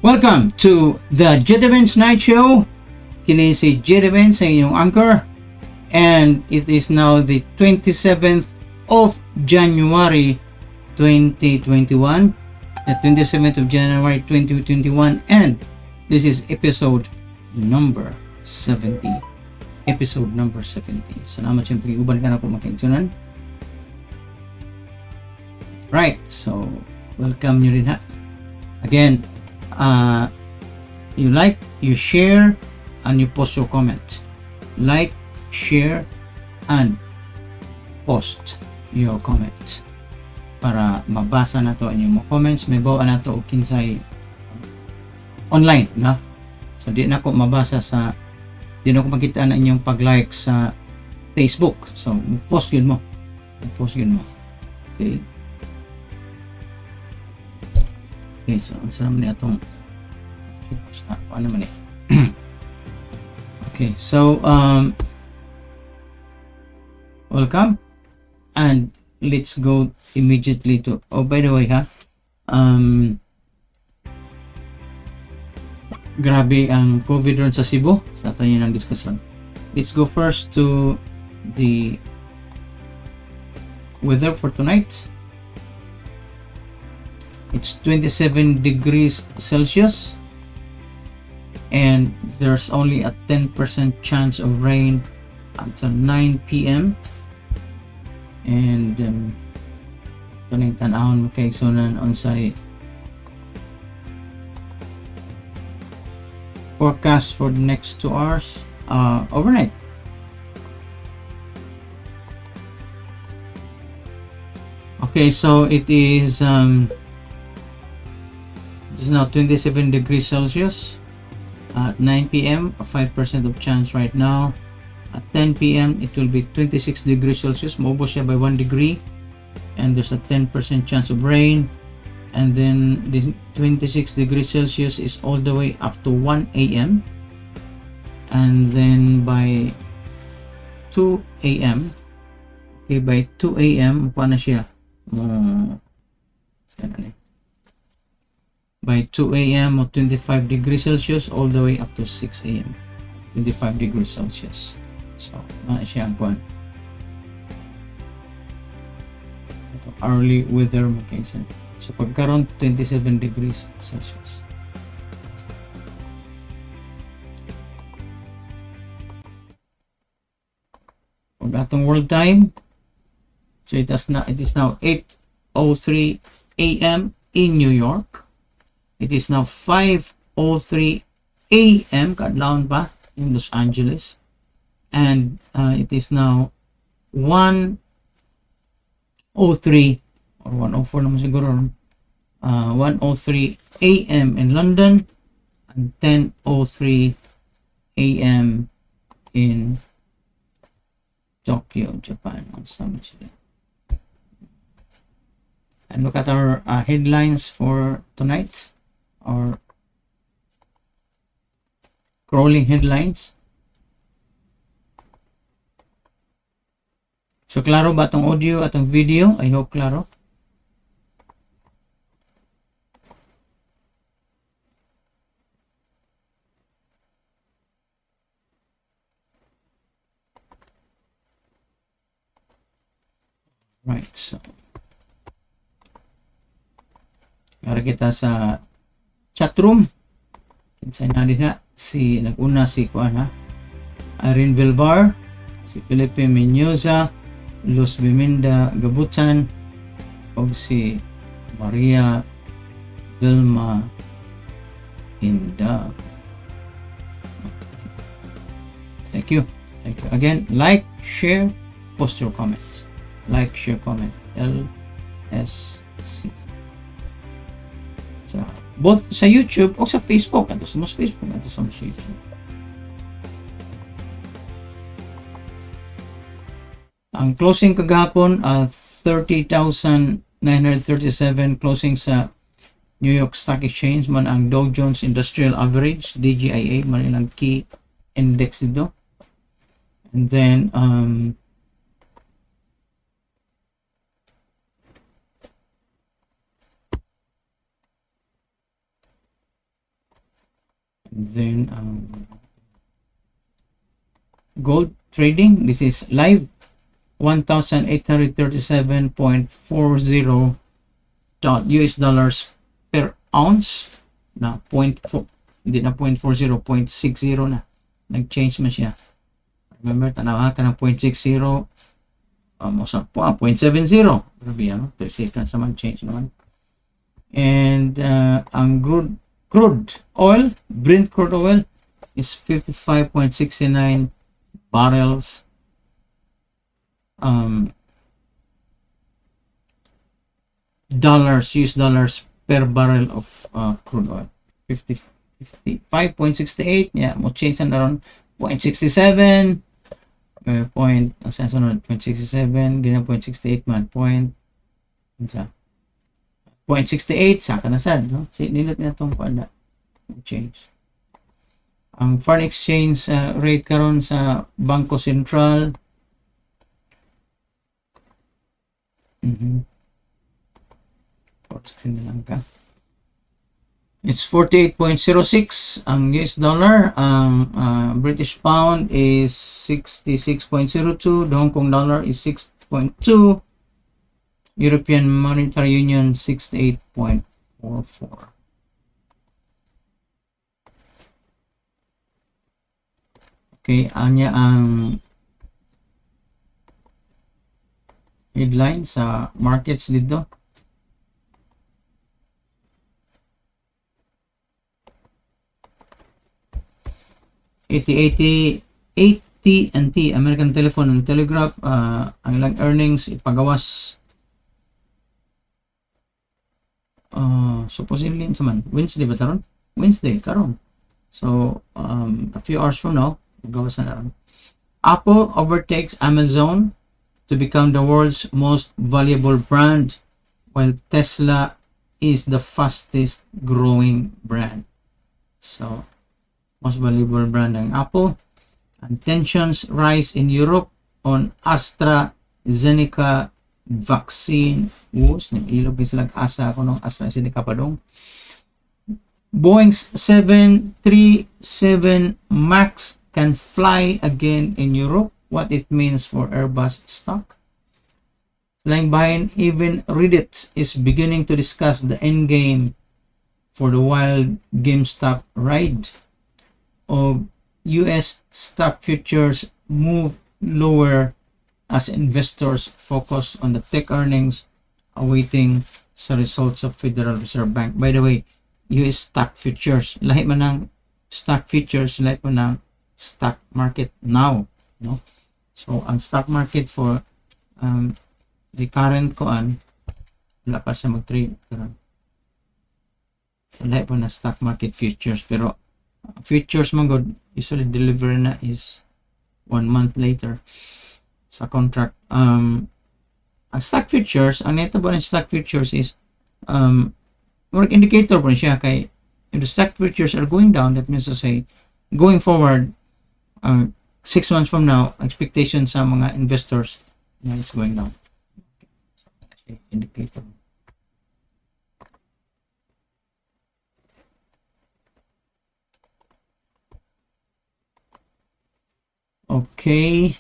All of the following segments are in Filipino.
Welcome to the Benz Nightshow. Kini si Benz sa inyong anchor. And it is now the 27th of January 2021. The 27th of January 2021. And this is episode number 70. Episode number 70. Salamat siyempre. Uban ka na po makaigsunan. Right. So, welcome nyo rin ha. Again, you like, you share, and you post your comment. Like, share, and post your comments para mabasa na to ang inyong comments. May bawa na to o kinsay online na. So di na ko mabasa sa, di na ko makita na inyong pag-like sa Facebook. So post yun mo. Okay. Okay, so ang sarap na itong ano man eh. Okay, so welcome and let's go immediately to, oh by the way ha, grabe ang COVID ron sa Cebu, sa tayo ng discussion. Let's go first to the weather for tonight. It's 27 degrees Celsius and there's only a 10% chance of rain until 9 p.m. and kaning tan-awon mo kay sunan unsay forecast for the next 2 hours overnight. Okay, so it is this is now 27 degrees Celsius at 9 p.m. a 5% of chance right now. At 10 p.m. it will be 26 degrees Celsius, maubos siya by 1 degree, and there's a 10% chance of rain. And then the 26 degrees Celsius is all the way up to 1 a.m. and then by 2 a.m. okay, by 2 a.m. paano siya by 2 a.m. of 25 degrees Celsius all the way up to 6 a.m. 25 degrees Celsius. So, siya ang kuwan. Ito, early weather mo kaysa. So, pagkaroon 27 degrees Celsius. Pag atong world time, so it is now 8:03 a.m. in New York. It is now 5:03 a.m. kadlawon pa in Los Angeles, and it is now 1:03 or 1:04 naman siguro, 1:03 a.m. in London and 10:03 a.m. in Tokyo, Japan. And look at our headlines for tonight. Or crawling headlines. So klaro ba itong audio at ang video? I hope klaro. Right, so para kita sa chatroom. Kinsay na din ha, si naguna si kuan ha, Irene Vilvar, si Felipe Menyoza, Luz Biminda Gabutan, o si Maria Vilma Inda. Thank you again. Like, share, post your comments. Like, share, comment. LSC. So, both sa YouTube o sa Facebook. Ito sa Facebook, ito sa YouTube. Ang closing kagahapon, 30,937 closing sa New York Stock Exchange man ang Dow Jones Industrial Average, DJIA, man ilang key index dito. And then Then gold trading, this is live, 1,837.40 US dollars per ounce na 0.4, hindi na 0.40, 0.60 na, nag-change man siya. Remember, tanawa ka ng 0.60, sa 0.70, grabe yan, 3 seconds na mag-change naman. And ang crude oil, Brent crude oil is 55.69 barrels US dollars per barrel of crude oil. 55.68, yeah, mo change na around 0.67, point, ang sunod, 0.67, ganyan 0.68 man, 0.68, saka na sad, no? Nilot na itong pala, change. Ang foreign exchange rate karon sa Bangko Sentral, it's 48.06 ang US dollar. Ang British pound is 66.02. The Hong Kong dollar is 6.2. European Monetary Union 68.44. Okay, anya ang headline sa markets dito. AT&T, American Telephone and Telegraph, ang ilang earnings ipagawas supposedly man Wednesday ba taron? Wednesday karon. So a few hours from now, gawas na ron. Apple overtakes Amazon to become the world's most valuable brand, while Tesla is the fastest growing brand. So most valuable brand ng Apple. And tensions rise in Europe on AstraZeneca vaccine. Nag-ilog din silang asa ako ng AstraZeneca pa dong. Boeing 737 MAX can fly again in Europe. What it means for Airbus stock. Lying behind, even Reddit is beginning to discuss the end game for the wild GameStop ride. Of US stock futures move lower as investors focus on the tech earnings awaiting sa results of Federal Reserve Bank. By the way, US stock futures, lahi man ng stock futures, lahi man ng stock market now, no? So ang stock market for the current koan, wala pa siya mag-trade karon. Lahi pa na stock market futures, pero futures man god usually deliver na is 1 month later sa contract. Ang stock futures, ang netabo ng stock futures is work indicator po siya kay if the stock futures are going down, that means to say going forward 6 months from now, expectation sa mga investors na it's going down. Okay. Indicator. Okay.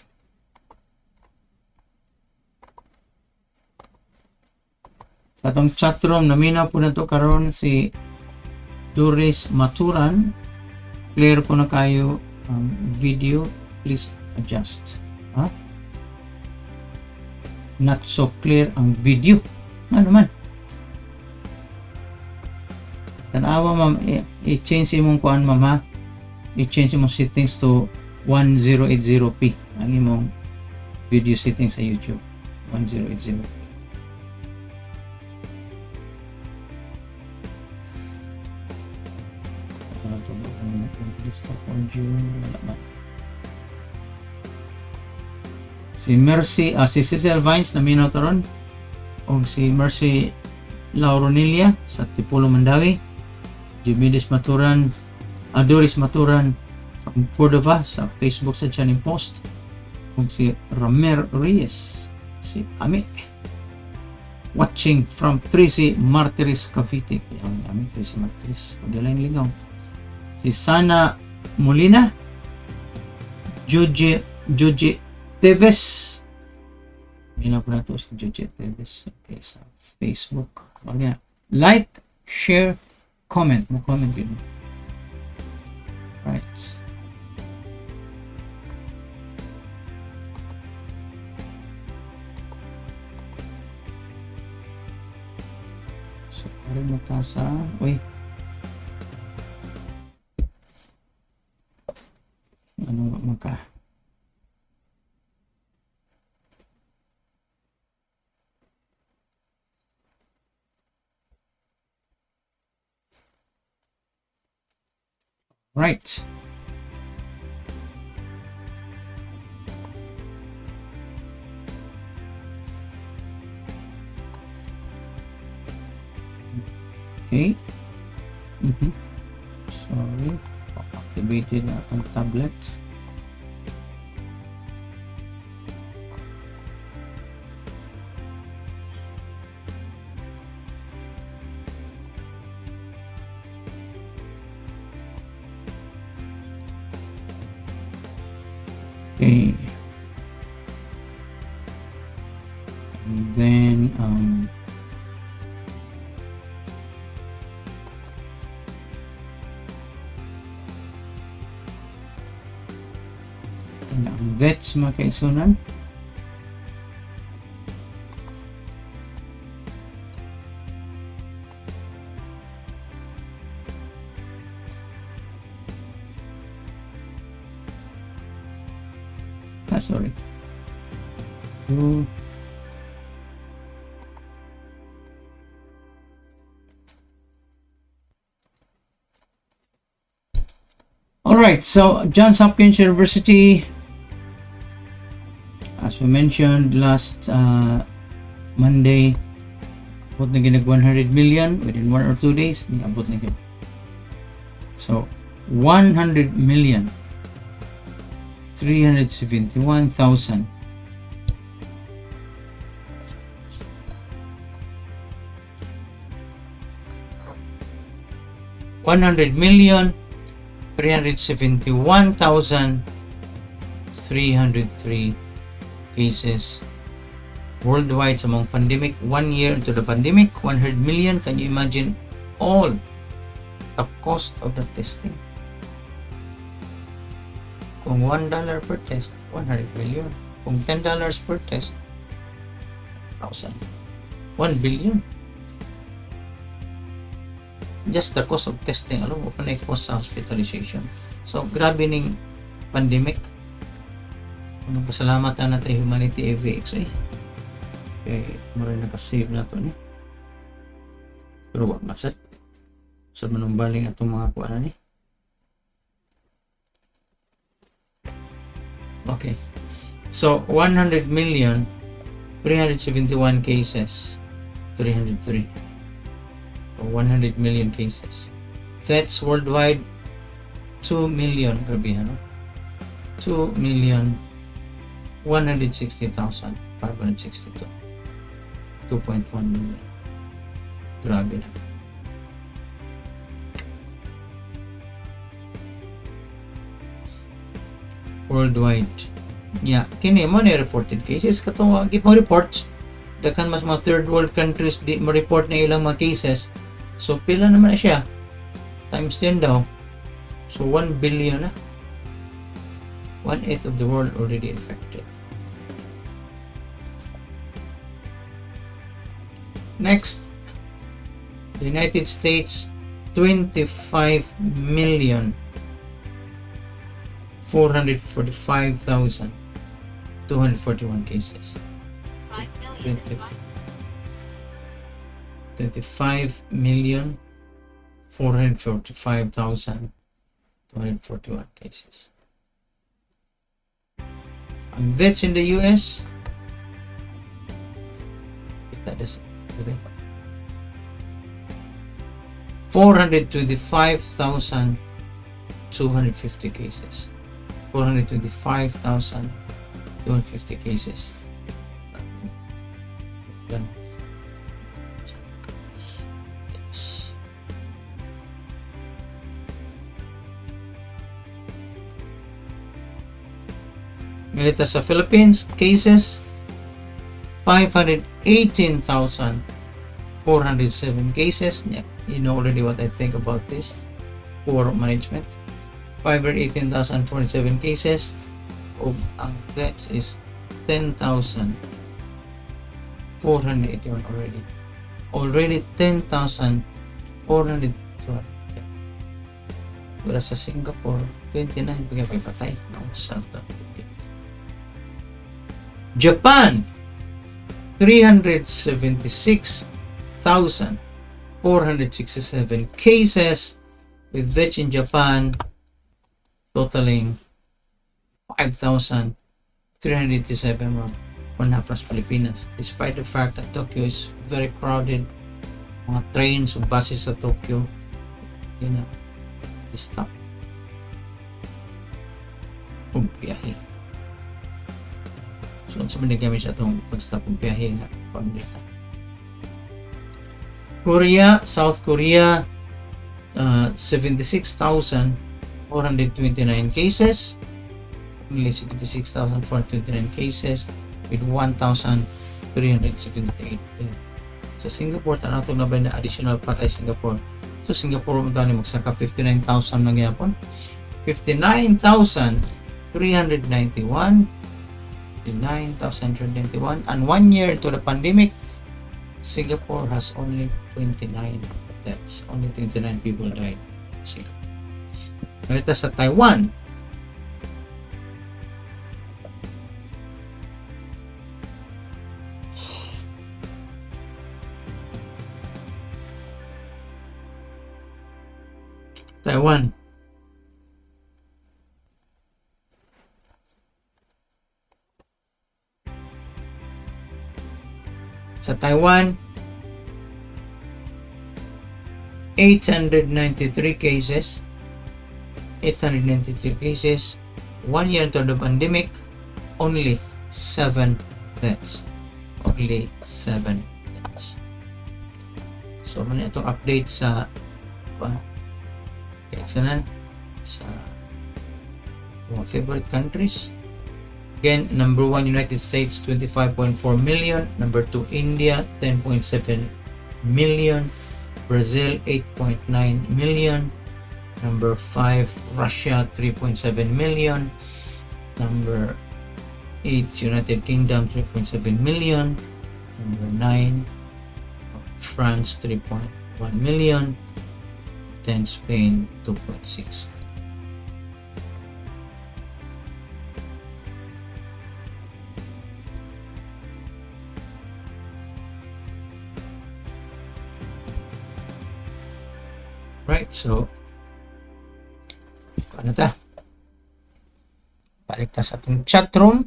Sa atong chatroom, naminaw po na to karon si Doris Maturan. Clear po na kayo ang video. Please adjust. Not so clear ang video. Ano man? Tanawa ma'am, i-change imong kuan ma'am ha. I-change imong settings to 1080p ang imong video settings sa YouTube. 1080. Si Mercy, si Cecil Vines na minotaron o si Mercy Lauronilia sa Tipolo Mandawi, Jumides Maturan, Doris Maturan from Cordova sa Facebook sa channel post, kung si Ramer Reyes, si Ami watching from Tracy Martires Cavite. Ami Tracy Martires, pagdalain lingaw. si Sana Molina, Joji Teves. Yun ako na to si Joji Teves. Okay, sa Facebook. Okay. Like, share, comment. Comment yun. Right. So, parang matasa. Uy. Ano maka? Right. Okay. Sorry. Activated na ang tablet. Okay. And then ang vets mga kaisunan. Sorry. All right, so Johns Hopkins University, as we mentioned last Monday, abot na ginag 100 million within 1 or 2 days. Abot na ginag. So 100 million 371,000. $100,371,303 cases worldwide sa mga pandemic. 1 year into the pandemic, 100 million. Can you imagine all the cost of the testing? Kung $1 per test, 100 million. Kung $10 per test, 1,000. 1 billion. Just the cost of testing alone, wala na cost sa hospitalization. So, grabe ning pandemic. Pasalamat na natin Humanity AVX eh. Okay, maray nakasave na to ni. Pero wag masad. Sa manumbaling atong mga kuha ni. Okay. So 100 million 371 cases, 303. So 100 million cases. Deaths worldwide 2 million, grabe ano? 2,160,562. 2.1 million. Grabe na. Worldwide. Yeah, kini mo ni reported cases katong gipong reports daghan mas mga third world countries di mo report na ilang mga cases. So pila naman na siya times 10 daw. So 1 billion na. 1/8 of the world already infected. Next, the United States, 25,445,241 cases. 25,445,241 cases. And deaths in the US, that is 425,250 cases. 425,250 cases. Ngalita sa Philippines, cases 518,407 cases. Yeah, you know already what I think about this. Poor management. 518,407 cases. Ang deaths is 10,481 already. Already 10,412. Whereas sa Singapore, 29 pagkakay patay. Japan, 376,467 cases, with which in Japan totaling 5,387 more, one half as Pilipinas. Despite the fact that Tokyo is very crowded, mga trains o buses sa Tokyo, yun na, stop. Biyahe. So, sa manigami siya itong pag-stop ng biyahe na pamilita. Korea, South Korea, 76,429 cases. Only 76,429 cases with 1,378. Sa Singapore, tanaw ito na ba na additional patay Singapore? So, Singapore, magsaka 59,000 na gyapon. 59,391. 59,391. And 1 year into the pandemic, Singapore has only 29 deaths. Only 29 people died. Nalita sa Taiwan. Taiwan. Sa Taiwan, 893 cases. 893 cases. 1 year into the pandemic, only 7 deaths. Only 7 deaths. So, muna itong update sa sa mga favorite countries. Again, number 1 United States, 25.4 million. Number 2 India, 10.7 million. Brazil, 8.9 million. Number 5 Russia, 3.7 million. Number 8 United Kingdom, 3.7 million. Number 9 France, 3.1 million. 10 Spain, 2.6. Right, so ano ta? Balik ta sa atong chat room.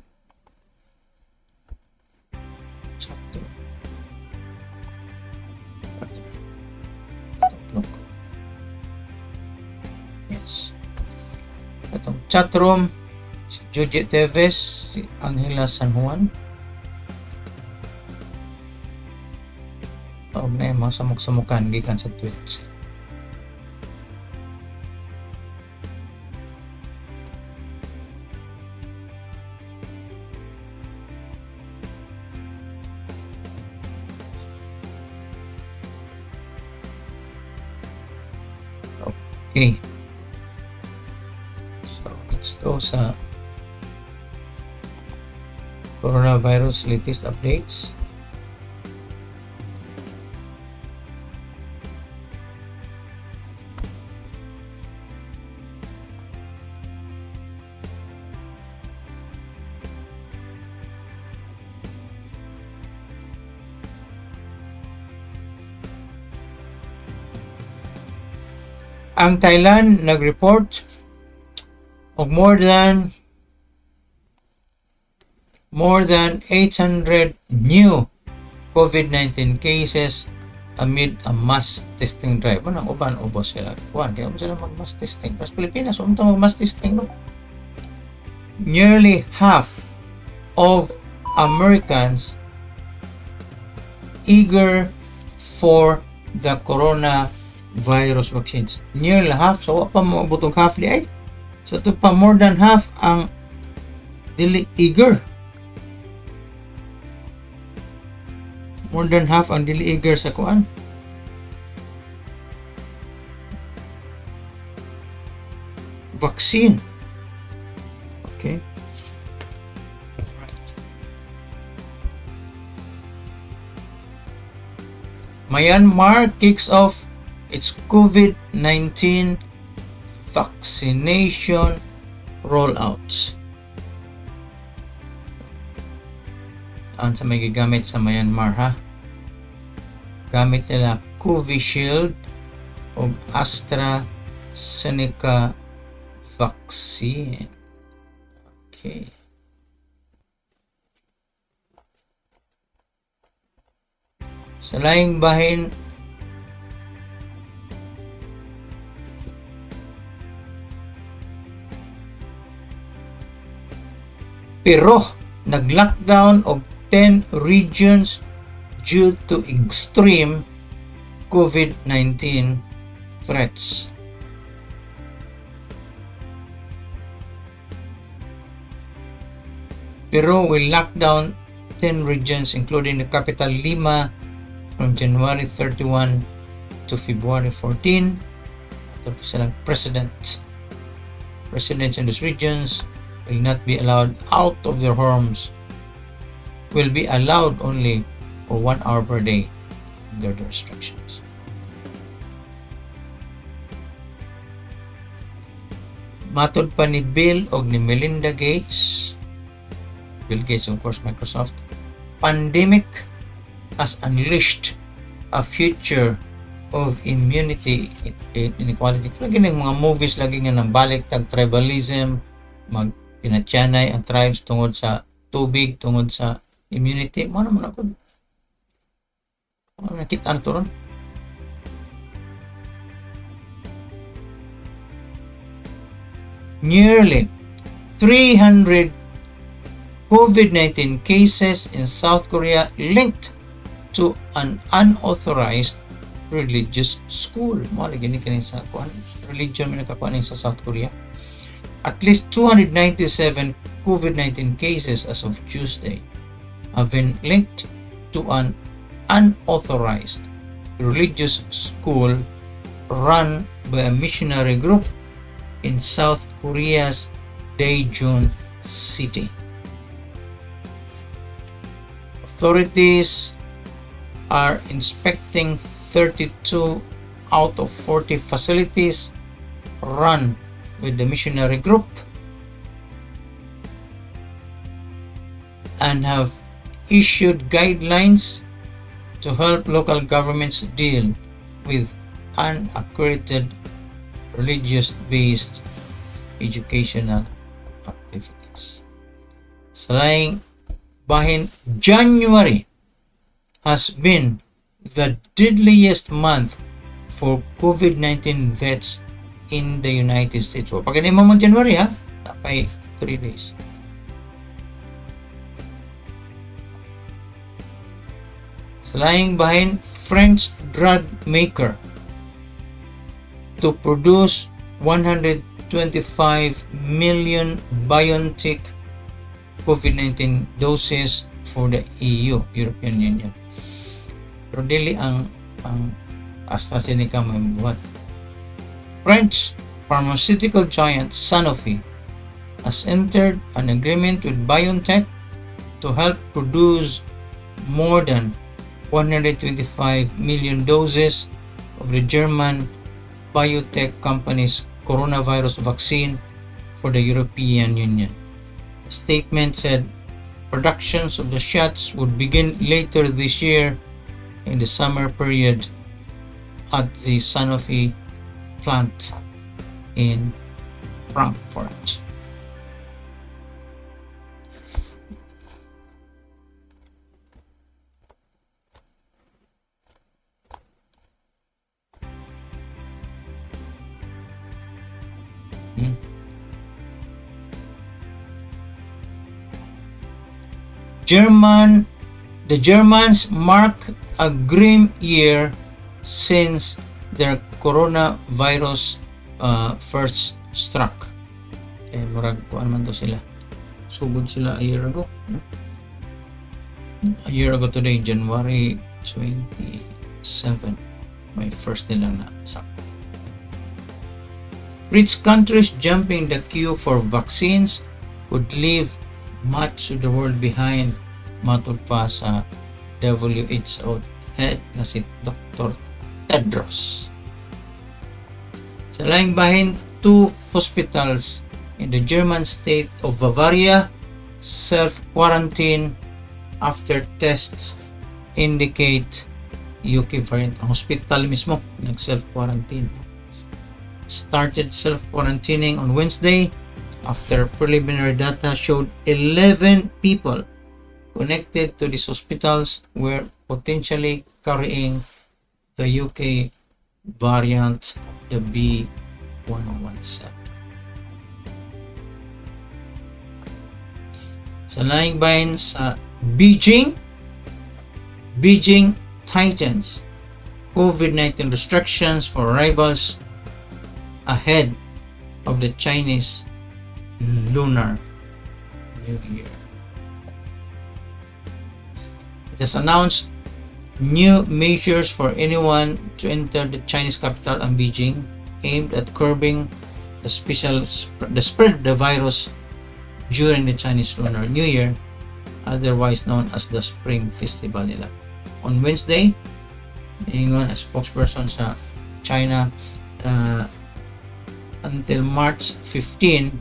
Yes. Atong chat room, si Joji Teves, si Angela San Juan. O na mga samok-samukan gikan sa Twitch. Okay. So, let's go sa coronavirus latest updates. Ang Thailand nag-report of more than 800 new COVID-19 cases amid a mass testing drive. Ano, uban-ubos sila. Kaya sila mag-mass testing. Mas Pilipinas, mag-mass testing. No? Nearly half of Americans eager for the coronavirus vaccines. Nearly half. So, pa mabutong half di ay. So, ito pa more than half ang dili eager. More than half ang dili eager sa kuan. Vaccine. Okay. Myanmar kicks off its COVID-19 vaccination rollouts. Ang sa may gigamit sa Myanmar ha. Gamit nila Covishield o AstraZeneca vaccine. Okay. Sa laing bahin, Pero nag-lockdown of 10 regions due to extreme COVID-19 threats. Peru will lock down 10 regions including the capital Lima from January 31 to February 14. Tapos silang residents in these regions will not be allowed out of their homes, will be allowed only for 1 hour per day under the restrictions. Matod pa ni Bill o ni Melinda Gates, Bill Gates of course, Microsoft, pandemic has unleashed a future of immunity inequality. Lagi ng mga movies lagi nga nang balik tag tribalism, mag pinatyanay ang tribes tungod sa tubig, tungod sa immunity. Mo naman ako. Ano nakita to ron? Nearly 300 COVID-19 cases in South Korea linked to an unauthorized religious school. Mo lagi ni kini sa kuan religion man nakakuan sa South Korea. At least 297 COVID-19 cases as of Tuesday have been linked to an unauthorized religious school run by a missionary group in South Korea's Daejeon city. Authorities are inspecting 32 out of 40 facilities run with the missionary group and have issued guidelines to help local governments deal with unaccredited religious-based educational activities. Sa laing bahin, January has been the deadliest month for COVID-19 deaths in the United States. So, pag mo mag January ha, tapay 3 days. Sa laing bahin, French drug maker to produce 125 million BioNTech COVID-19 doses for the EU, European Union. Pero dili ang AstraZeneca may buhat. French pharmaceutical giant Sanofi has entered an agreement with BioNTech to help produce more than 125 million doses of the German biotech company's coronavirus vaccine for the European Union. The statement said productions of the shots would begin later this year in the summer period at the Sanofi plant in Frankfurt. The Germans mark a grim year since their coronavirus first struck. Murag kuan man to sila. sugod sila a year ago. A year ago today, January 27. May first nila na sakto. Rich countries jumping the queue for vaccines would leave much of the world behind, matod pa sa WHO head na si Dr. Tedros. Sa laing bahin, 2 hospitals in the German state of Bavaria self-quarantine after tests indicate UK variant. Ang hospital mismo nag-self-quarantine. Started self-quarantining on Wednesday after preliminary data showed 11 people connected to these hospitals were potentially carrying the UK variant, the B.1.1.7. Sa laing bahin sa Beijing tightens COVID-19 restrictions for arrivals ahead of the Chinese Lunar New Year. It has announced new measures for anyone to enter the Chinese capital and Beijing, aimed at curbing the spread of the virus during the Chinese Lunar New Year, otherwise known as the Spring Festival nila. On Wednesday, ingon a spokesperson sa China, until March 15,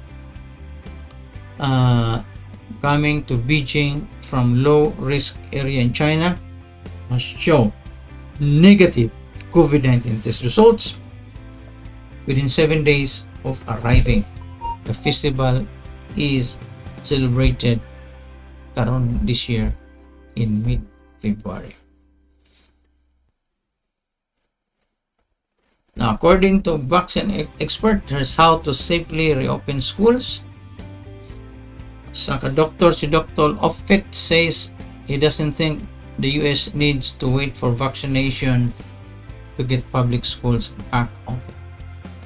coming to Beijing from low-risk area in China must show negative COVID-19 test results within 7 days of arriving. The festival is celebrated karon this year in mid-February. Now, according to vaccine experts, here's how to safely reopen schools. Si Dr. Offit says he doesn't think the US needs to wait for vaccination to get public schools back open.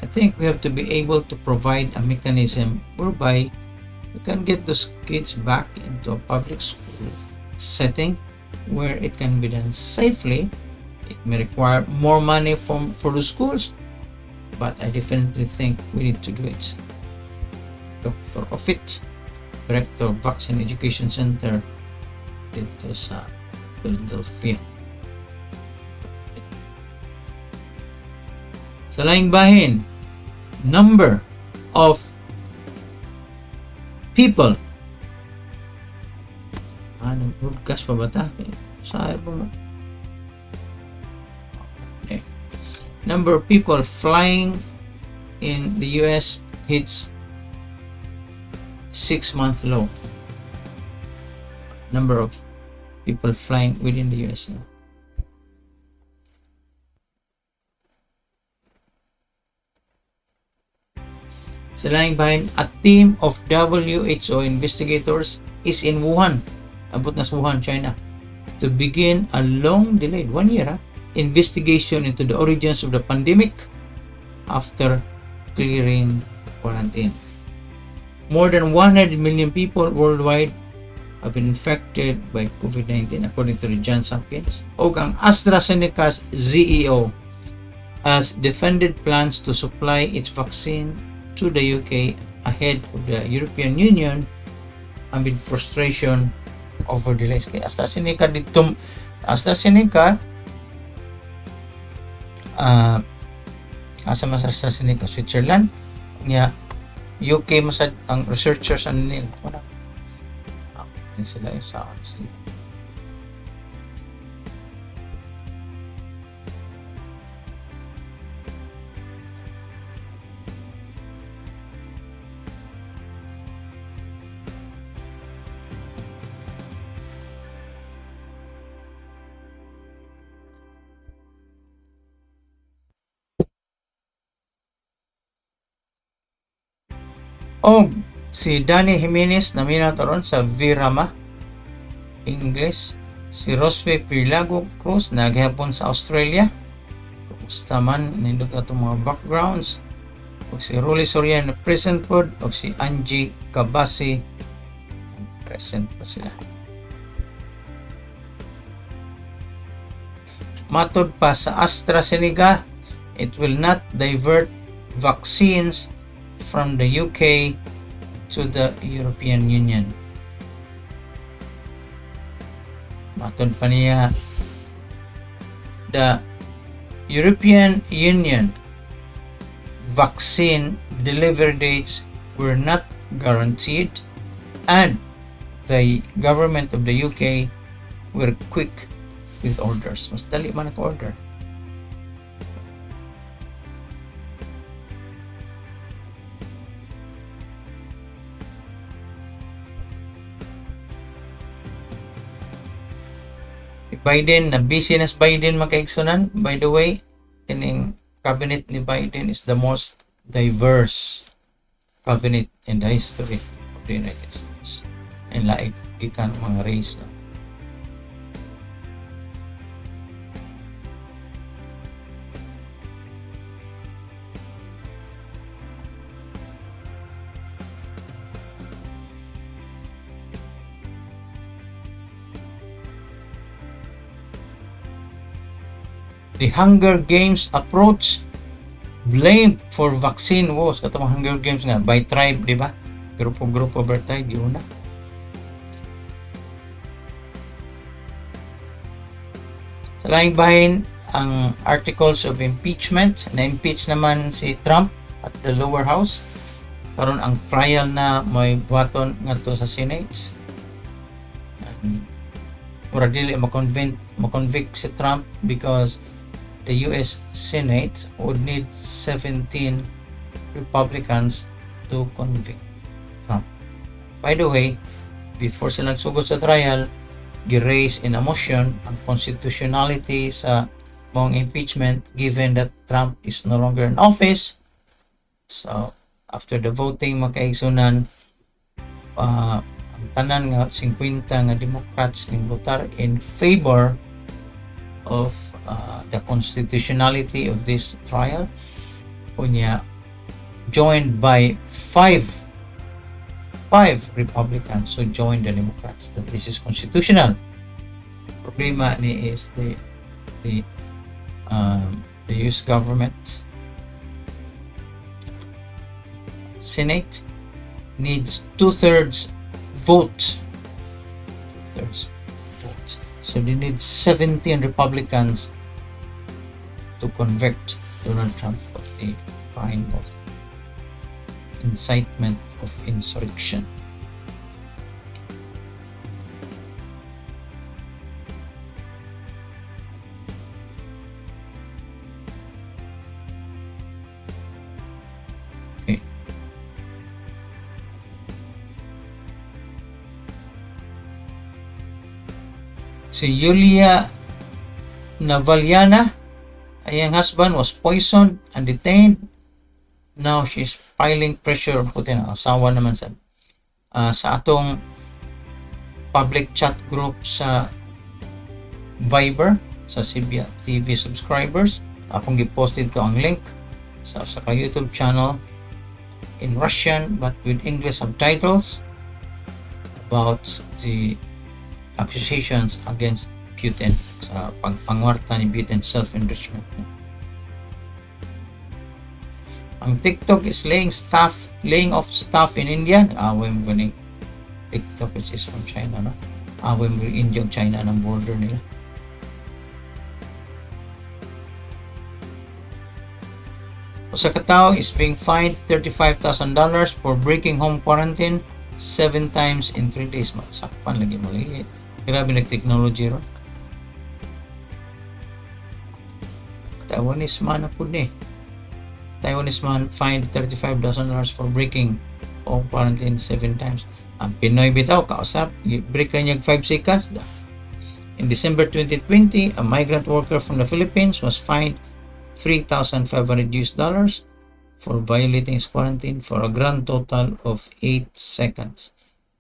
I think we have to be able to provide a mechanism whereby we can get those kids back into a public school setting where it can be done safely. It may require more money for the schools, but I definitely think we need to do it. Dr. Offit, Director of Vaccine Education Center dito sa Philadelphia. Sa laing bahin, number of people. Nag-broadcast pa ba ta? Saan ba? Okay. Number of people flying in the US hits 6-month low. Number of people flying within the US now. Sa laing bahin, a team of WHO investigators is in Wuhan, abot na sa Wuhan, China, to begin a long-delayed, 1 year, investigation into the origins of the pandemic after clearing quarantine. More than 100 million people worldwide have been infected by COVID-19 according to the Johns Hopkins. O ang AstraZeneca's CEO has defended plans to supply its vaccine to the UK ahead of the European Union amid frustration over delays. Kay AstraZeneca dito, AstraZeneca asa mas AstraZeneca Switzerland niya, UK masad ang researchers ano nila wala sila yung sa sila. Si Danny Jimenez naminat ron sa Virama English. Si Rosve Pirlago Cruz naghapon sa Australia. Kumusta man nindot na itong mga backgrounds. O si Rolly Soriano Present Pod o si Angie Kabasi present pa sila. Matod pa sa AstraZeneca, it will not divert vaccines from the UK to the European Union. Matod pa niya, the European Union vaccine delivery dates were not guaranteed, and the government of the UK were quick with orders. Mas dali man naka-order. Biden, na busy na Biden makaigsunan. By the way, kining cabinet ni Biden is the most diverse cabinet in the history of the United States. And laig gikan mga race na. The Hunger Games approach blamed for vaccine wars. Katong Hunger Games nga by tribe, di ba? Grupo over tribe, yun na. Sa laing bahin, ang articles of impeachment, na-impeach naman si Trump at the lower house. Karon ang trial na may buhaton ngadto sa Senate. Mura dili makonvict si Trump because the US Senate would need 17 Republicans to convict Trump. By the way, before sila nagsugod sa trial, gi-raise in a motion ang constitutionality sa mong impeachment given that Trump is no longer in office. So, after the voting, makaigsunan, ang tanan nga 50 nga Democrats ning votar in favor of the constitutionality of this trial, unya joined by five Republicans who joined the Democrats that this is constitutional. Problema ni is the US government Senate needs two-thirds vote. So they need 17 Republicans to convict Donald Trump of the crime of incitement of insurrection. Okay. Si Yulia Navalnyana, ayang husband was poisoned and detained. Now she's piling pressure on Putin. Asawa naman sa atong public chat group sa Viber sa Sibia TV subscribers. Akong gipost dito ang link sa YouTube channel in Russian but with English subtitles about the accusations against Putin sa pangwarta ni Putin self-enrichment. Ang TikTok is laying off staff in India. Away mo ganing TikTok, which is from China, no? Away mo India ug China ng border nila. Usa ka tawo is being fined $35,000 for breaking home quarantine 7 times in 3 days. Sakpan lagi maliit. Grabe nag-technology ron. Taiwanese man na po ni. Taiwanese man fined $35,000 for breaking home quarantine 7 times. Ang Pinoy bitaw, kausap, break na niya 5 seconds. In December 2020, a migrant worker from the Philippines was fined $3,500 for violating his quarantine for a grand total of 8 seconds.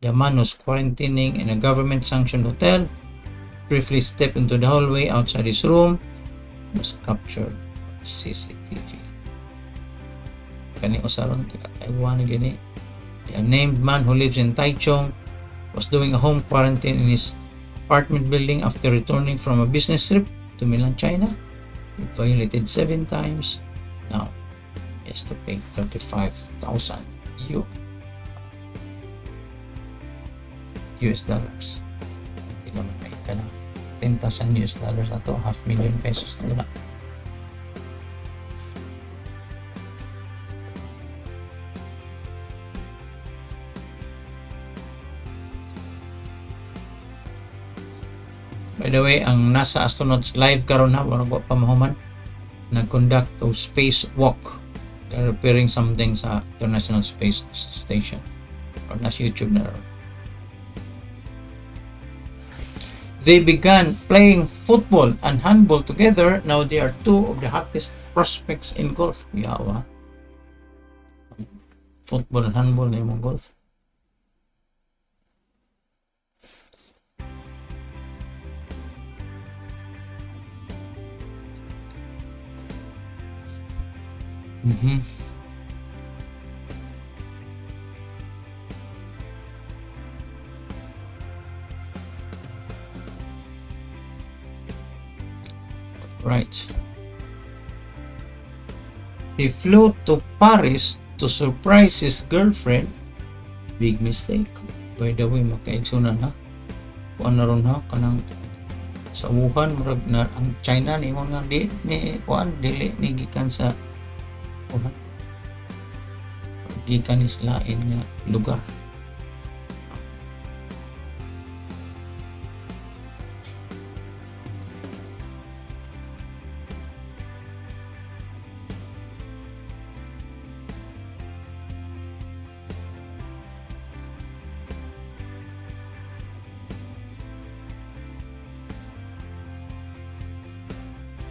The man was quarantining in a government-sanctioned hotel, briefly stepped into the hallway outside his room, was captured on CCTV. Kani usaron Taiwan gini. The unnamed man who lives in Taichung was doing a home quarantine in his apartment building after returning from a business trip to Milan, China. He violated 7 times. Now, he has to pay 35,000 US dollars. Hindi naman pay ka na. 10,000 US dollars na to, $500,000 pesos na. By the way, ang NASA astronauts live karon na wala ko pamahuman nag-conduct of spacewalk. They're repairing something sa International Space Station. Or nasa YouTube na ron. They began playing football and handball together. Now they are two of the hottest prospects in golf. Yawa. Football and handball na yung golf. Right. He flew to Paris to surprise his girlfriend. Big mistake. By the way, makaigsunan ha. Kuan na ron ha kanang sa Wuhan murag na ang China ni mo nga di ni kuan dili ni gikan sa Wuhan. Gikan is lain nga lugar.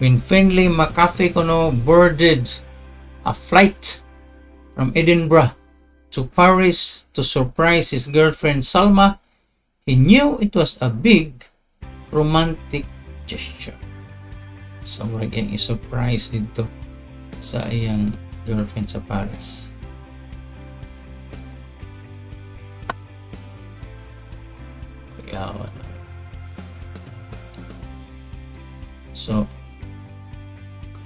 When Finlay McAfee kuno boarded a flight from Edinburgh to Paris to surprise his girlfriend Salma, he knew it was a big romantic gesture. So, murag i-surprise dito sa iyang girlfriend sa Paris. So,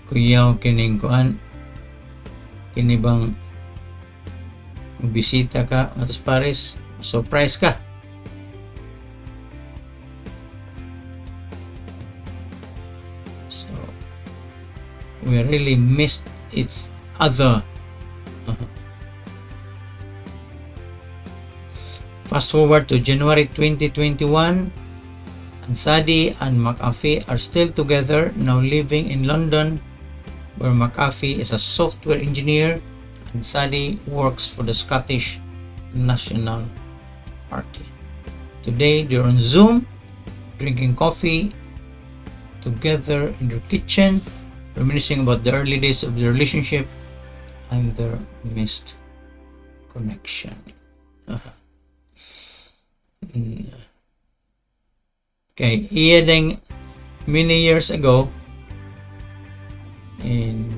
kuyaw kining kuan kini bang bisita ka atas Paris, surprise ka. So we really missed each other. Fast forward to January 2021, Ansadi and McAfee are still together, now living in London, where McAfee is a software engineer and Ansadi works for the Scottish National Party. Today, they're on Zoom, drinking coffee together in their kitchen, reminiscing about the early days of the relationship and their missed connection. Okay, iya ding many years ago in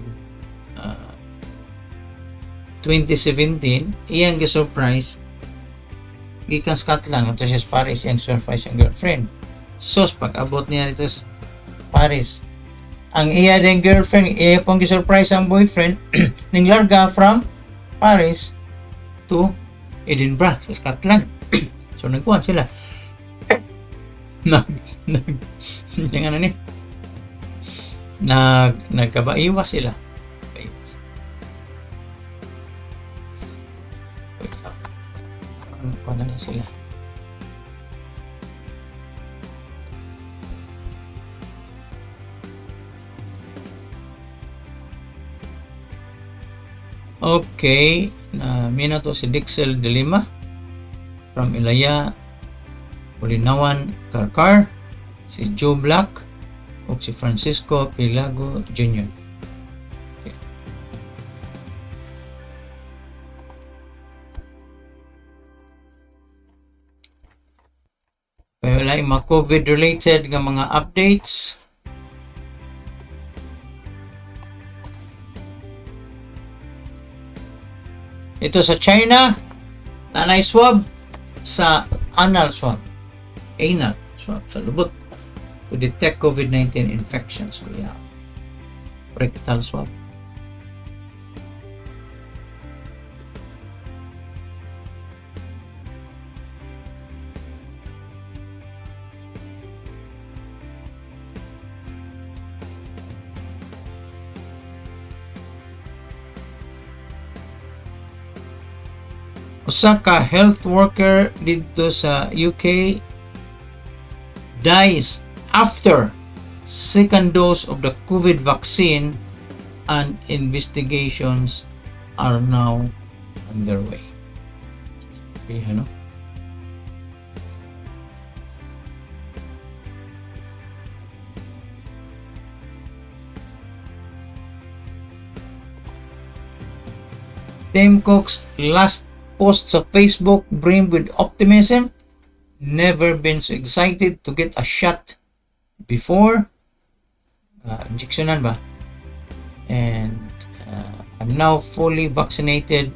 2017, iyang gi-surprise gikan Scotland ito siya sa Paris, iyang surprise yung girlfriend. So, pag-abot niya dito sa Paris, ang iya ding girlfriend, iya pong gi-surprise ang boyfriend ning larga from Paris to Edinburgh sa Scotland. So, nagkuhan sila. Nagkabaiwas sila. Ano na sila? Okay, mina to si Dixel de Lima from Ilaya, Ulinawan, Karkar, si Joe Black, o si Francisco Pilago Jr. Okay. Wala yung mga COVID-related nga mga updates. Ito sa China, nanay swab sa anal swab, anal swab sa lubot to detect COVID-19 infections. Kuya, rectal swab. Usa ka health worker dito sa UK dies after second dose of the COVID vaccine, and investigations are now underway. Okay, ano? Tim Cook's last post sa Facebook brimmed with optimism. Never been so excited to get a shot before. Injectionan ba? And I'm now fully vaccinated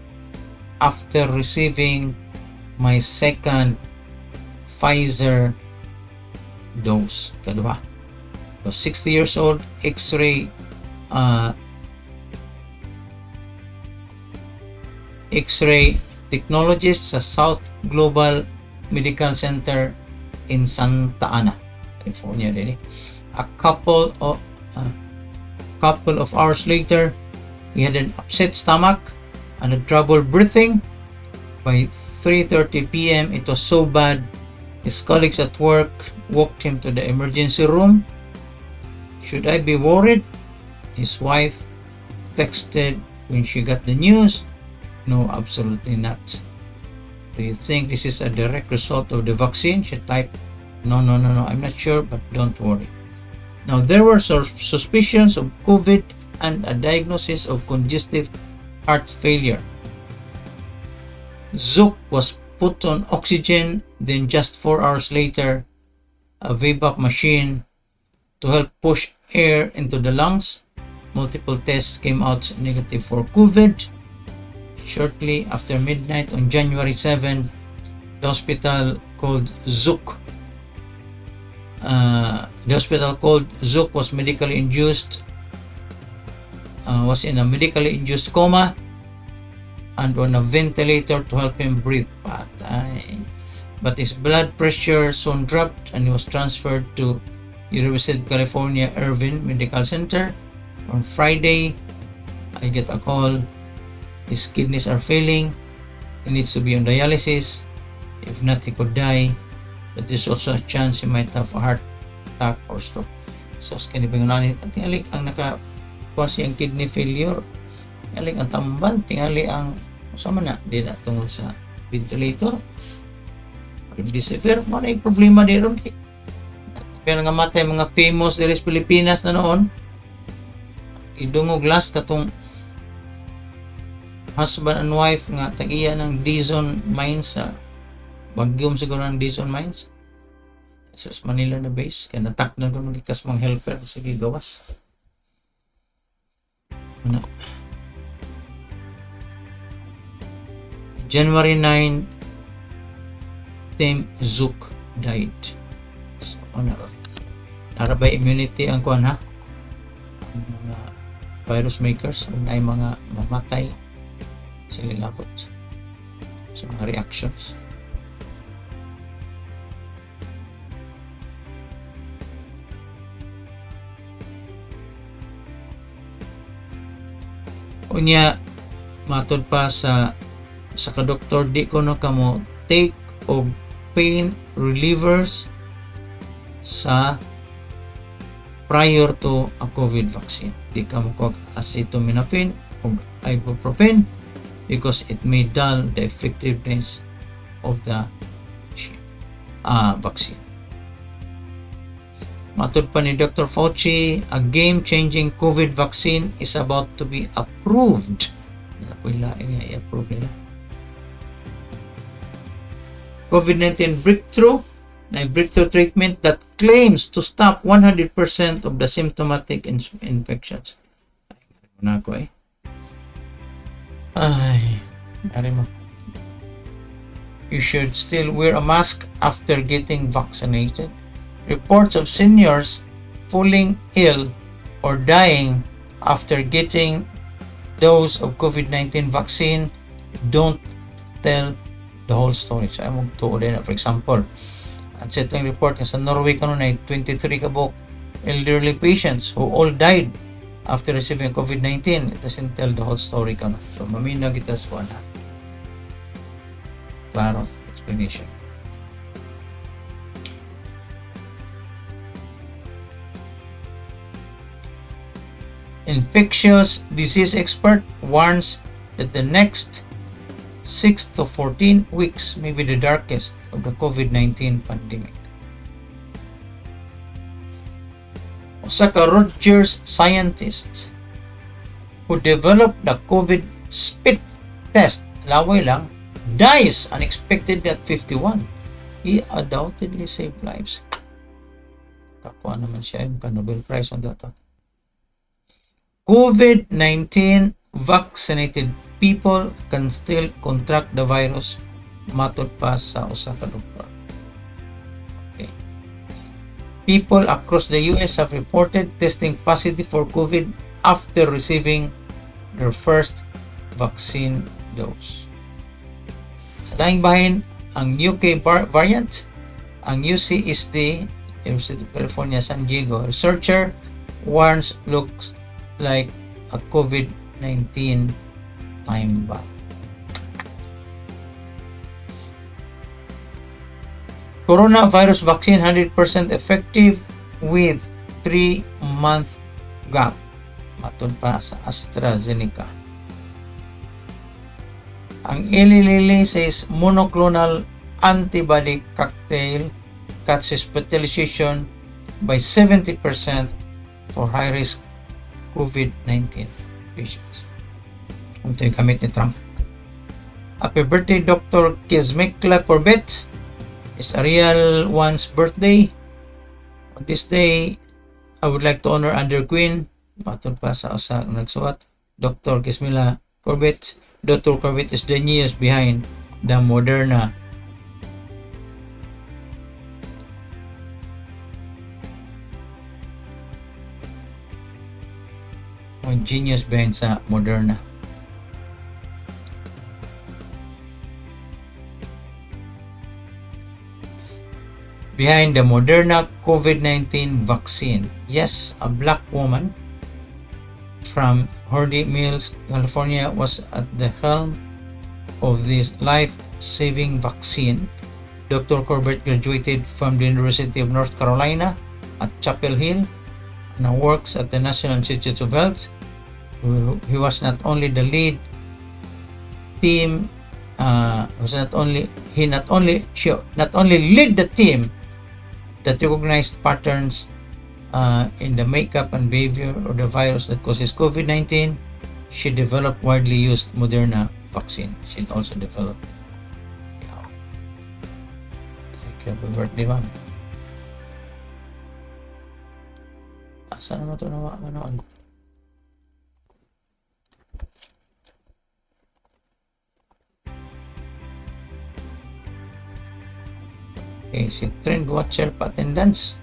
after receiving my second Pfizer dose. Kadua. So 60 years old, X-ray technologist sa South Global Medical Center in Santa Ana, California. A couple of hours later, he had an upset stomach and a trouble breathing. By 3:30 p.m., it was so bad, his colleagues at work walked him to the emergency room. Should I be worried? His wife texted when she got the news. No, absolutely not. Do you think this is a direct result of the vaccine? She typed, no, I'm not sure, but don't worry. Now, there were suspicions of COVID and a diagnosis of congestive heart failure. Zook was put on oxygen, then just 4 hours later, a VBAC machine to help push air into the lungs. Multiple tests came out negative for COVID. Shortly after midnight on January 7, the hospital called Zook was medically induced, was in a medically induced coma and on a ventilator to help him breathe. But his blood pressure soon dropped and he was transferred to University of California Irvine Medical Center. On Friday, I get a call. His kidneys are failing. He needs to be on dialysis. If not, he could die. But there's also a chance he might have a heart attack or stroke. So, kanibingunan, tingali ang nakakuha siyang kidney failure. Tingali ang tambal. Tingali ang, sama na, di na tungkol sa ventilator. Remdesivir, mga yung problema di ron. Pero nga matay mga famous diri sa Pilipinas na noon. Idungog last katong husband and wife nga tag-iya ng Dizon Mines sa Baguio siguro ng Dizon Mines sa Manila na base kaya natak na kung magikas mga helper sige gawas ano. January 9, Tim Zook died. So ano narabay immunity ang kuan ha ang mga virus makers ay mga mamatay sila lapot sa mga reactions. Unya matod pa sa kadoktor di ko no kamo take og pain relievers sa prior to a COVID vaccine. Di ka mo kog acetaminophen o ibuprofen because it may dull the effectiveness of the vaccine. Matod pa ni Dr. Fauci, a game-changing COVID vaccine is about to be approved. I-approve nila. COVID-19 breakthrough treatment that claims to stop 100% of the symptomatic infections. Ay, ako Ay, ari mo. You should still wear a mask after getting vaccinated. Reports of seniors falling ill or dying after getting dose of COVID-19 vaccine don't tell the whole story. So, I'm magtuo din. For example, at setting report sa Norway kanon ay 23 kabok elderly patients who all died after receiving COVID-19. It doesn't tell the whole story kanon. So, maminaw kita sa wala. Claro, explanation. Infectious disease expert warns that the next 6 to 14 weeks may be the darkest of the COVID-19 pandemic. Usa ka Rogers scientist who developed the COVID spit test, laway lang, dies unexpectedly at 51. He undoubtedly saved lives. Kakuha naman siya yung Nobel Prize on that. COVID-19 vaccinated people can still contract the virus, matod pa sa usa ka doktor. Okay. People across the US have reported testing positive for COVID after receiving their first vaccine dose. Sa daing bahin, ang UK variant, ang UCSD, University of California, San Diego, researcher warns looks like a COVID-19 time bomb. Coronavirus vaccine 100% effective with 3-month gap. Matod pa sa AstraZeneca. Ang Eli Lilly says monoclonal antibody cocktail cuts hospitalization by 70% for high-risk COVID-19 patients. Ito yung gamit ni Trump. Happy birthday, Dr. Kizmikla Corbett. It's a real one's birthday. On this day, I would like to honor Under Queen. Matun pa sa usa nagsuwat. Dr. Kizmila Corbett. Dr. Corbett is the genius behind the Moderna. Genius behind sa Moderna. Behind the Moderna COVID-19 vaccine. Yes, a black woman from Hardy Mills, California was at the helm of this life-saving vaccine. Dr. Corbett graduated from the University of North Carolina at Chapel Hill and works at the National Institutes of Health. He was not only the lead team. Not only led the team that recognized patterns in the makeup and behavior of the virus that causes COVID-19. She developed widely used Moderna vaccine. She also developed. Happy birthday, ma'am. Asa naman ito nawa manoon? Okay, si Trend Watcher pa attendance.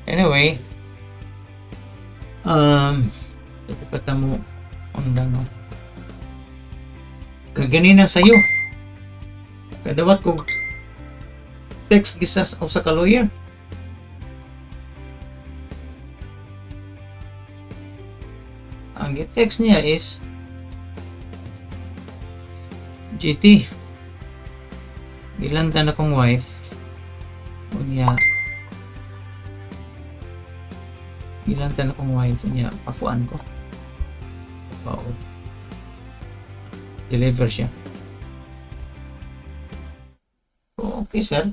Anyway, dapat mo undang no. Kaganina sayo. Kadawat ko text gisas o sa ka-lawyer. Ang text niya is GT. Ilantan akong wife. Unya. Ilantan akong wife niya. Pakuan ko. Wow. Deliver siya. Okay, sir.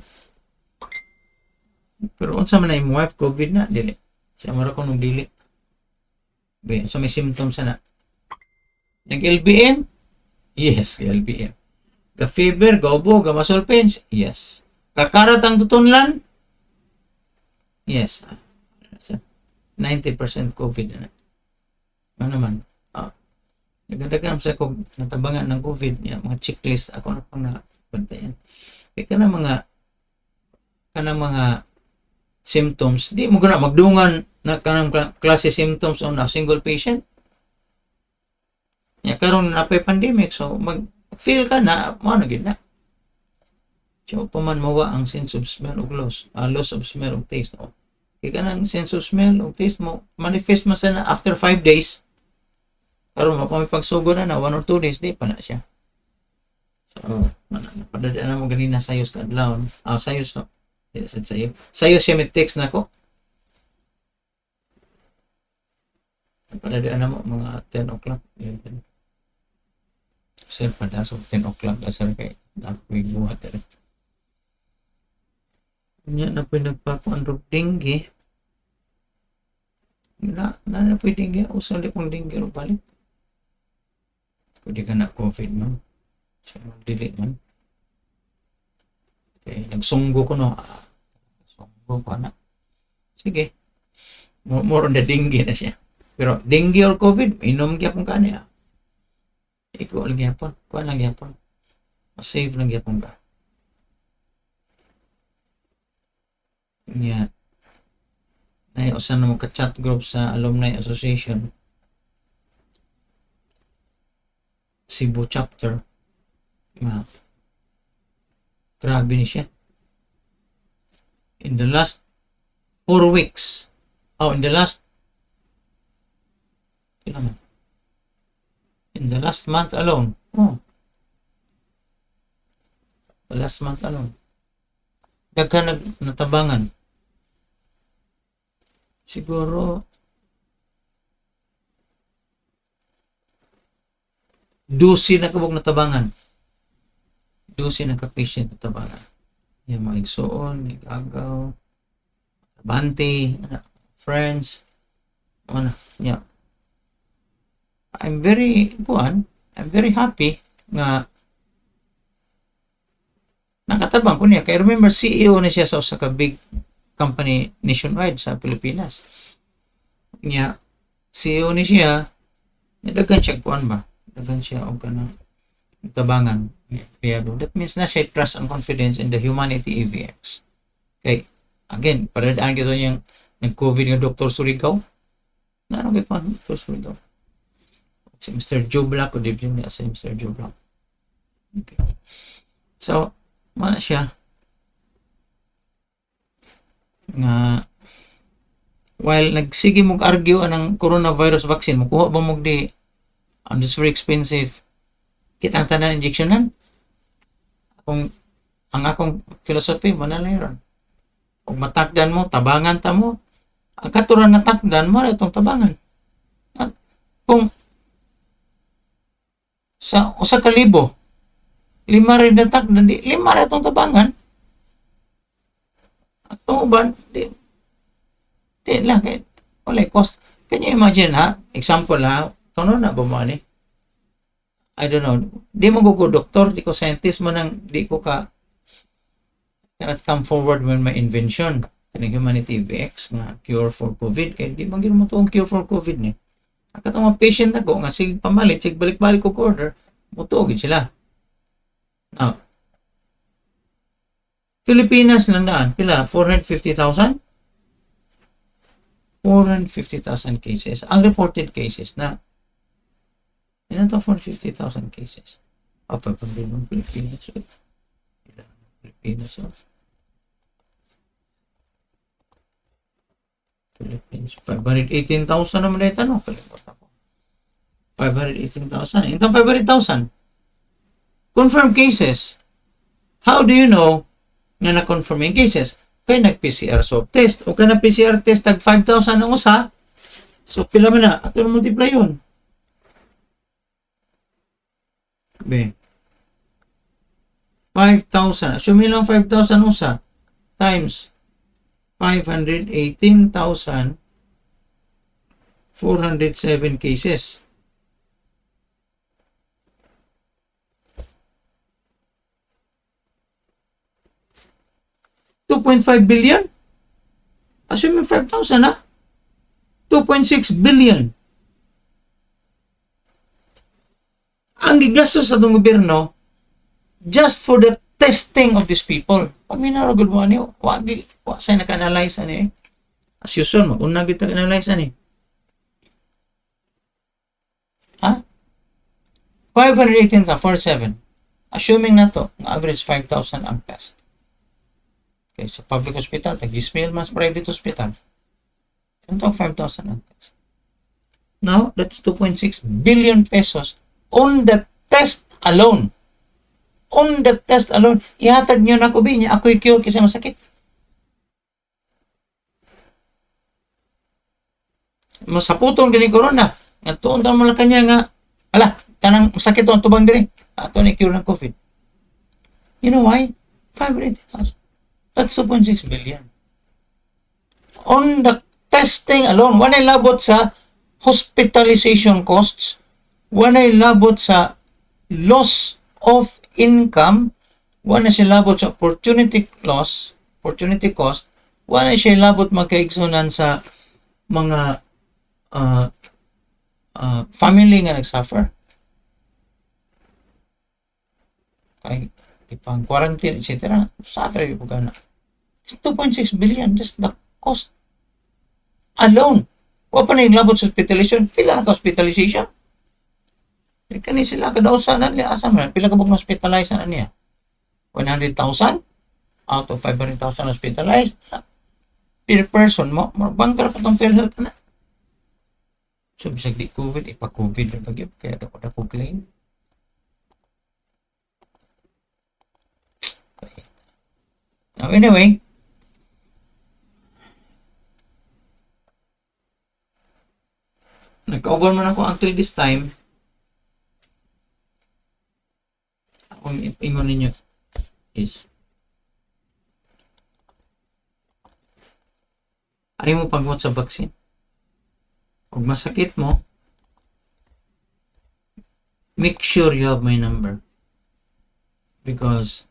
Pero unsa man na yung wife, COVID na, dili. Siya mara ko nung dili. So may symptoms na. Nag-LBM? Yes, LBM. Ka-fever, gaubo, gamasol pains? Yes. Kakarat ang tutunlan? Yes. 90% COVID na. Ano naman? Nagadagan sa kog natabangan ng COVID niya, mga checklist ako na pang nabantayan. Kaya kanang mga symptoms, di mo guna magdungan na kanang klase symptoms on a single patient. Ya karon na pay pandemic, so mag feel ka na mo na gid na. So paman mawa ang sense of smell ug loss of smell ug taste. No? Kaya kanang sense of smell ug taste mo manifest man sa na after 5 days. Karon mapamipagsugod na 1 or 2 days di pa na siya. So padadaan na mo ganina sayos ka adlaw. Sayos no. Sayos siya may text na ko. Padadaan na mo mga 10 o'clock. Sir, padasok 10 o'clock na sir kay ako'y buhat rin. Kanya na pinagpakuan ro dengue. Na pwede dengue. Usali kong dengue ro balik. Pwede ka na COVID man. Siya magdili man. Okay, nagsunggo ko no. Sunggo ko na. Sige. More on the dengue na siya. Pero dengue or COVID, inom gyapon ka niya. Ikaw lang gyapon. Kuha lang gyapon. Mas safe lang gyapon ka. Yeah. Naiusan na mo ka-chat group sa Alumni Association. Cebu chapter. Grabe ni siya. In the last 4 weeks. In the last month alone. The last month alone. Daghan natabangan. Siguro 12 na kabog natabangan. 12 na ka-patient natabangan. Yung mga igsoon, igagaw, bante, friends, yeah. I'm very happy nga nakatabang ko niya. Kaya remember, CEO na siya sa usa ka big company nationwide sa Pilipinas. Niya, CEO ni siya, nadagan siya kuan ba? Dagan siya og kanang tabangan. That means na siya trust and confidence in the humanity EVX. Okay, again, paradaan kita niyang nag-COVID nga Dr. Surigao. Ano kay pan Dr. Surigao? Si Mr. Joe Black o dibdib niya si Mr. Joe Black. Okay. So, mana siya nga while nagsige mong argue anang coronavirus vaccine, makuha ba mong di this very expensive kitang tanan injectionan? Ang akong philosophy manaliran. Kung matakdan mo, tabangan ta mo. Ang katuran na takdan mo itong tabangan. At kung sa usa ka libo 5 rin na takdan, di 5 rin itong tabangan. At uban, di lang kay wala cost. Can you imagine ha? Example ha, kano na ba mo ni? I don't know. Di mo ko doktor, di ko scientist mo nang di ko cannot come forward with my invention. Kaning humanity VX nga cure for COVID. Kaya di bang mo itong cure for COVID ni. Ang katong mga patient ako nga sig pamalit, sig balik-balik ko order, mutuogin sila. Now, Pilipinas lang daan. Pila? 450,000? 450,000 cases. Ang reported cases na ilan to 450,000 cases. 500 ng Pilipinas. Pilipinas. Philippines. 518,000 naman na ito. No? 518,000. Itong 500,000. Confirmed cases. How do you know na na-confirm yung cases? Kaya nag-PCR swab test. O kaya na-PCR test tag 5,000 ang usa. So, pila mo na. Ato na multiply yun. Be. 5,000. Assume lang 5,000 usa. Times 518,407 cases. $2.5 billion? Assume 5,000 ha? 2.6 billion. ang gigastos sa itong gobyerno just for the testing of these people. Paminara good mo niyo. Wa say naka-analyze ani. As usual, mag-una kita analyze ani. Ha? 518,047. Assuming na to, ang average 5,000 ang test. Okay, sa public hospital, tag-10,000 mas private hospital. Ito 5,000 ang test. Now, that's 2.6 billion pesos on the test alone. On the test alone. Ihatag nyo na ko niya, ako'y cure kasi masakit. Masaputong gani corona. Nga tuon mo lang kanya nga, ala, kanang masakit ang tubang diri. Ato ni cure ng COVID. You know why? 580,000. That's 2.6 billion. On the testing alone, wanay labot sa hospitalization costs, wanay labot sa loss of income, wanay siya labot sa opportunity cost, wanay siya labot magkaigsunan sa mga family nga nagsuffer. Kay ipang quarantine, etc. Suffer yung pagkana. It's 2.6 billion, just the cost alone. Wa pa na yung labot sa hospitalization. Pila na ka-hospitalization? Kani sila kadausan na niya. Asa man? Pila ka bang hospitalize na niya? 100,000? Out of 500,000 hospitalized? Per person mo? Bankrupt itong PhilHealth na. So, bisag di COVID, ipa-COVID na pag-ip. Kaya dapat ako claim. Now, anyway, nagka-over man ako until this time. Ang ingon ninyo is ayaw mo pagwat sa vaccine. Kung masakit mo, make sure you have my number. Because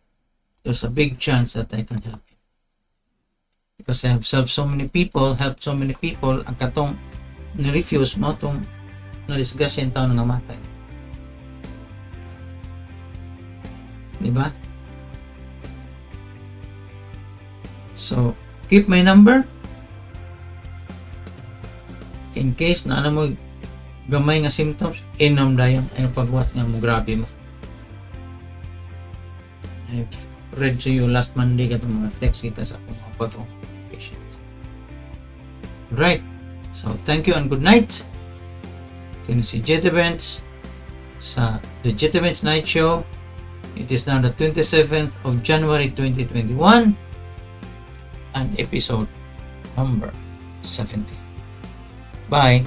there's a big chance that I can help you. Because I have helped so many people, ang katong na-refuse mo, itong na-disgusya yung tao na ngamatay. Diba? So, keep my number. In case na mo gamay nga symptoms, inom dayon, ano pagwat nga mo, grabe mo. I've read to you last Monday katong mga text kita sa akong mga patients. Right. So, thank you and good night. Kini si Benz sa the Benz Nightshow. It is now the 27th of January 2021 and episode number 70. Bye.